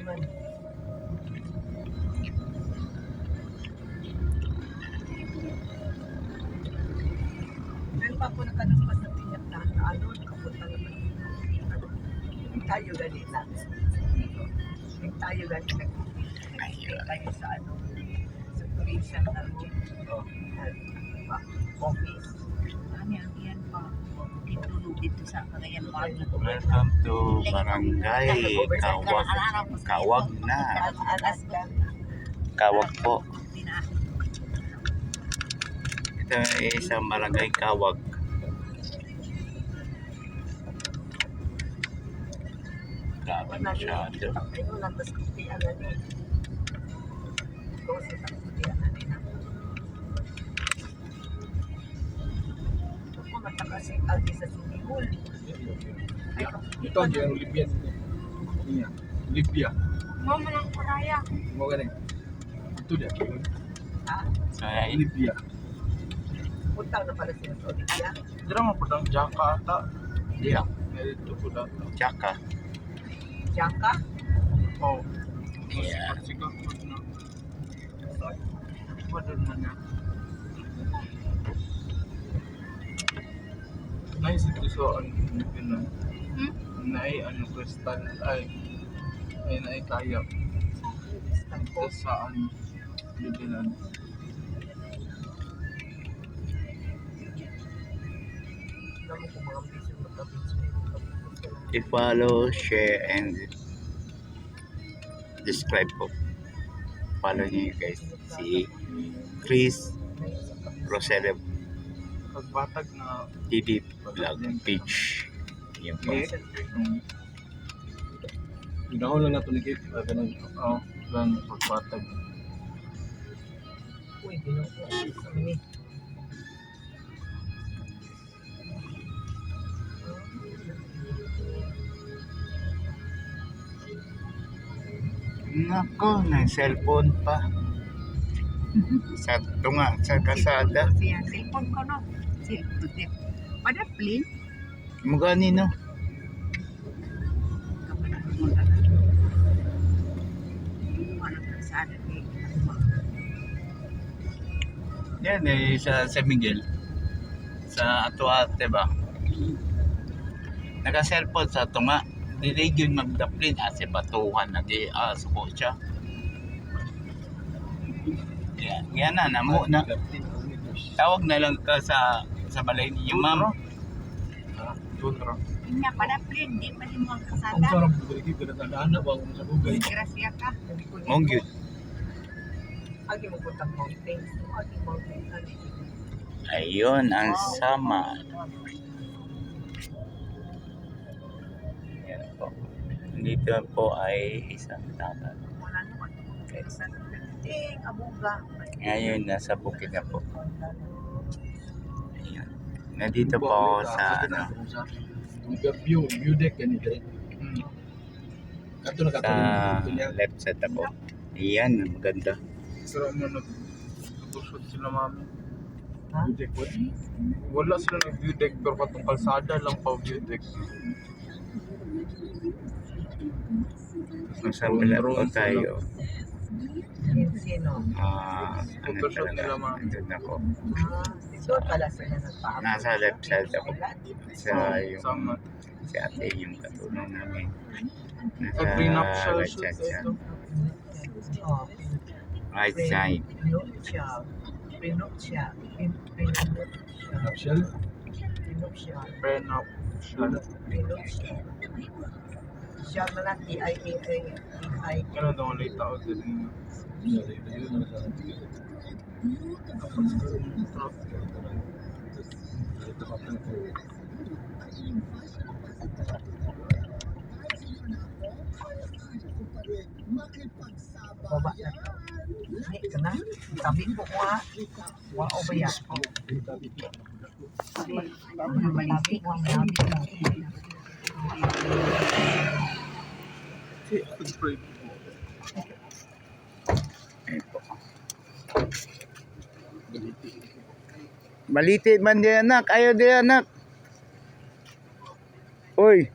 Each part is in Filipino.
man. Meron pa ako nakalagpas na pinyak na ano, nakapunta naman. Tayo ganito. Tayo ganito. Tayo sa ano, sa tourism na office. Ano yan pa? Dito sa Cagayan Market. Welcome to Barangay Kawag na. Kawag po. Ito ay isang barangay Kawag. Grabe masyado. Ito ang yung Libya. Libya. Mama ng Paraya. Mo galing. Ito dia. So ay Libya. Punta na pala sila sa Olivia. Dira mo pudang Jakarta. yeah, Ito pudang. Tsaka. Jangka? Oh. Yeah. Siguro na. Padon man na. Nice ito so ano. Nai ano kristal ay nai kayak. Ito saan bibilan. I-follow, share, and subscribe po. Follow niyo guys. Si Chris Roselio Pagbatag na TV Vlog page. Yan po. Ginahon lang nato ni Kip. Ganun. Oh, ganun pagbatag. Uy, ginuko. Kami. Nako, may cellphone pa. Sa tunga, sa kasada. Siya, cellphone ko no. Cellphone. Pada plane. Magani no? Yan eh, sa San Miguel. Sa Atuate ba? Naka-cellphone sa tunga. Dili yun magdaplin kasi batuhan na di suko siya. Yan na, namo na. Tawag na lang ka sa balay niyo, ma'am. Tunra. Inya pada plane, di pa din mo ang Ang kasada. sarap dito Kip. Pinatandaan ba kung sa bugay. Grasya ka. Mong yun. Agi mo punta mountain. Agi mountain. Ayun, ang sama. Yan po. Dito po ay isang tapat. Wala naman. Kaya sa ting, abuga. Ngayon, nasa bukid na po. Ayun. Nandito po ako sa view deck yan ito. Kato na kato. sa left side na po. Ayan, maganda. Pero mo nag-shoot sila mami. Ha? View deck wala sila nag-view deck pero katong kalsada lang pa view deck. Nasa pala po tayo. Sino? Ano talaga, nandun ako. Doon pala sila nagpaabot. Nasa left side ako. Sa yung, Sama. si ate yung katulong namin. Sa prenuptial right shoot side siya. ito. Oh, Right side. Prenuptial. Prenuptial. Prenuptial? Prenuptial. Prenuptial. Prenuptial. Siya na lang, I-I-I. Ano daw ang late out din? Baba na. Hindi ka na. Sabi ko ko ha. Wow ba yan? Malaki ko ang malaki mo. Malitit man di anak, ayaw di anak. Uy.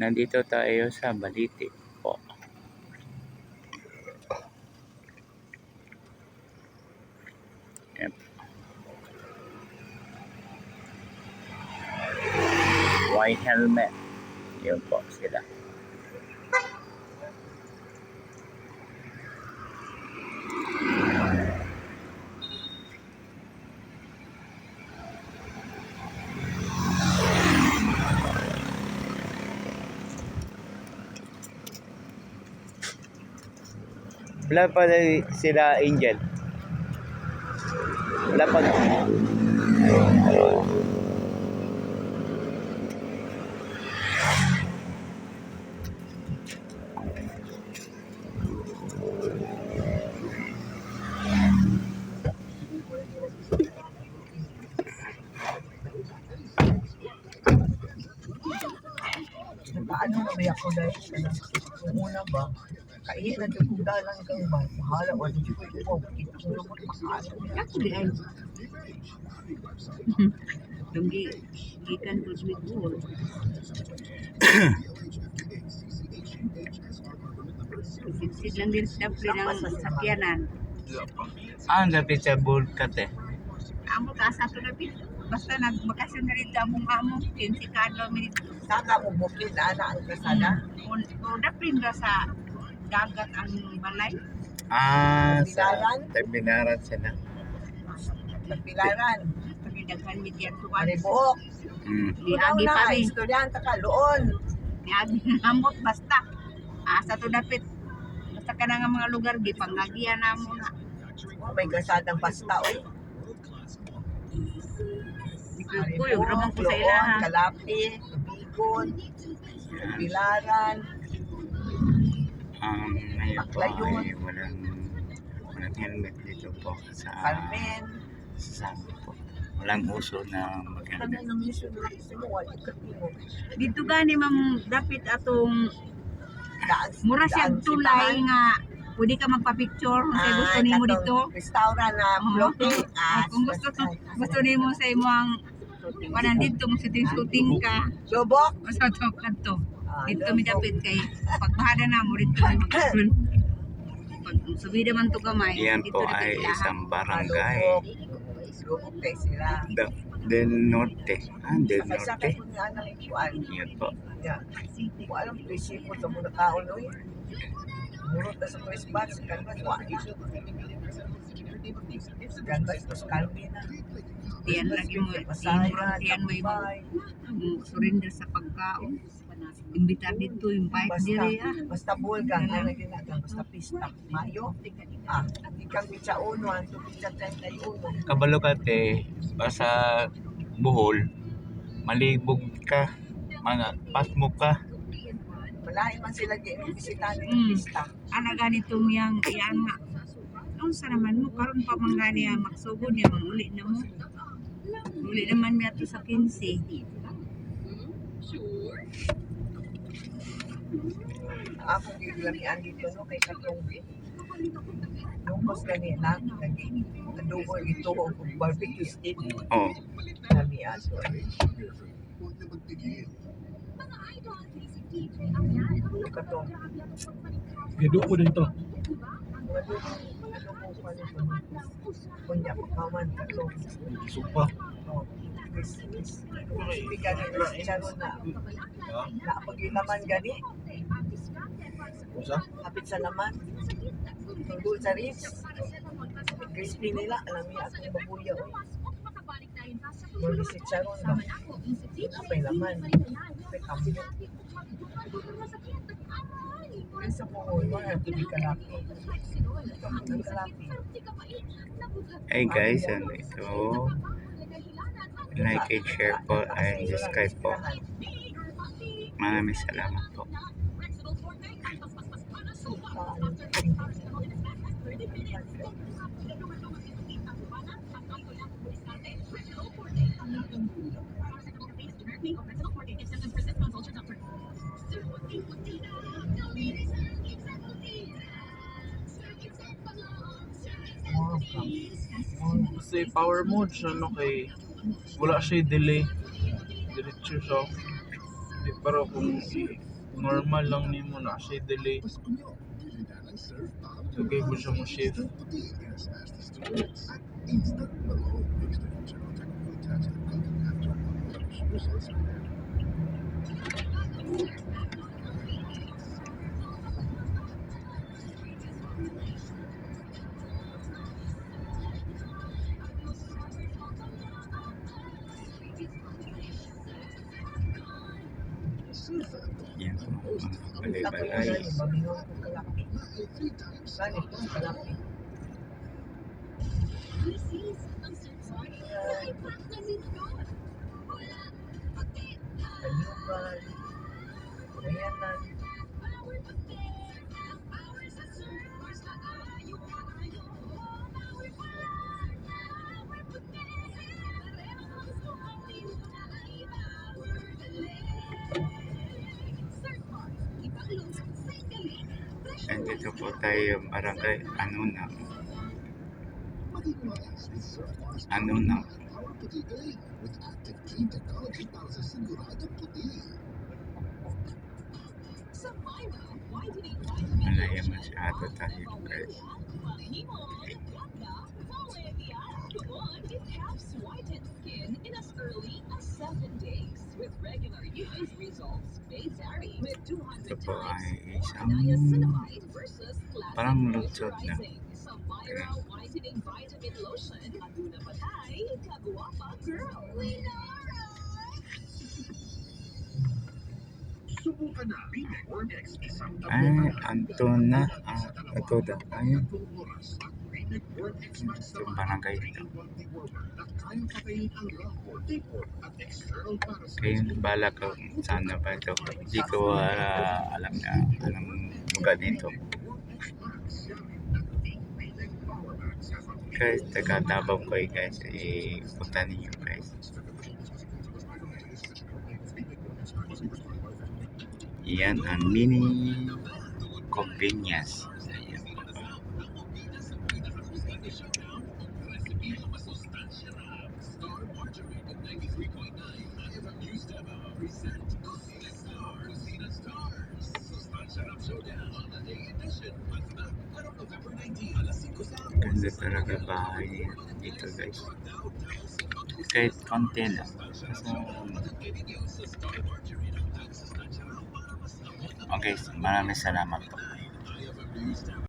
Nandito tayo sa Balite po. Yep. White helmet. Yun po sila. Wala pa sila Angel. Wala pa. Paano na ba ako dahil yung una ba? Kain na dyan kung dalang kang ba? Mahala ko, hindi ko ito. Kitang lumot makaano. Ako di ay. Tunggi, gikan ko sa Bicol. Sisid lang din sa dapli ng sakyanan. Ang lapit sa Bulkate. Amo taas ato na pit. Basta nagbakasyon na rin among amo. 15 kadlaw minit. Saka mo bukid na ang kasada. O dapli ba sa dagat ang balay? Sa Terminaran sila. Nagpilaran. Kami daghan midyan tuwan. Ani buhok. Niagi pa rin. Estudyante ka, loon. Niagi amot basta. Sa to dapit. Basta ka na nga mga lugar, gipangagian na mo na. May kasadang basta, oy. Kuyo, ramang ko sa ila ha. Kalapi, Bigon, Pilaran. Ngayon po Aklayon. ay walang helmet dito po sa Carmen. sabi po. Walang uso na mag-helmet. Kami ng mission na isinuwa, ikatimo. Dito gani mam dapit atong Daan. mura siyang tulay nga pwede ka magpa-picture kung sa'yo gusto nimo dito. Restaurant na floating. Kung gusto nimo sa imo ang wanan dito mo shooting ka. Subok. Basta to kanto. Dito mi dapit kay pagbahada na mo dito mag pag subida man to gamay. Yan dito po dapit ay lahat. isang barangay. Subok kayo sila. Del Norte. Del Sa Norte. kayo nga nang ikuan. Yan po. Yeah. Kung alam, prinsipyo sa mga tao, no? Murot na sa press box, kanbas, wakis. Kanbas, tapos kalmi na. Tiyan lagi mo, tiyan mo yung surrender sa pagkaon. Imbitar dito, invite diri ah. Basta bulgang, ano ginagawa, basta pista. Mayo, ikang pitsa uno, anto pitsa 31. Kabalokate, basta Bohol, malibog ka, mga pasmo ka. Malain man sila bisitahin Mm. ng pista. Ana ganito yang yan nga. Ang sa naman mo karon pa man gani ang magsugod niya uli na mo. Uli naman mi ato sa 15. Ako gilamian dito, no, kay katong Nungkos kanina, adobo ito, barbecue stick. Oh, Lamian. Katong Gido ko din to. kunya pagkaman katong Supa. oh crispy gani charon na pagilaman gani Usa? hapit sa laman tungkol sa ribs crispy nila alam niya akong babuya o mo si charon ba apay laman apay kambyo sa mo mga tubig kalapi kalapi. hey guys, ano ito? Like and share po and subscribe po. Maraming salamat po. Kasi power mode siya no kay wala siya delay. Diretso siya. Pero kung normal lang nimo na siya delay. Lagay mo siya mo shift. Yan po, mga Ako balay-balay. yung bamingon ko kalaki. Saan ito sa kalaki? Kanyugan, Koreanan. Nandito po tayo barangay ano na malaya masyado tayo guys. Ito po ay isang parang lutsot na. Ay, Anton na. Ito daw. Ayun. Ito barangay ito. Kayo bala ko sana ba ito. Hindi ko alam lugar dito. Guys, taga-Davao ko guys. Punta ninyo guys. Yan ang mini convenience. Ayan. Ganda talaga bahay dito guys. Kahit konti lang. Okay, maraming salamat po.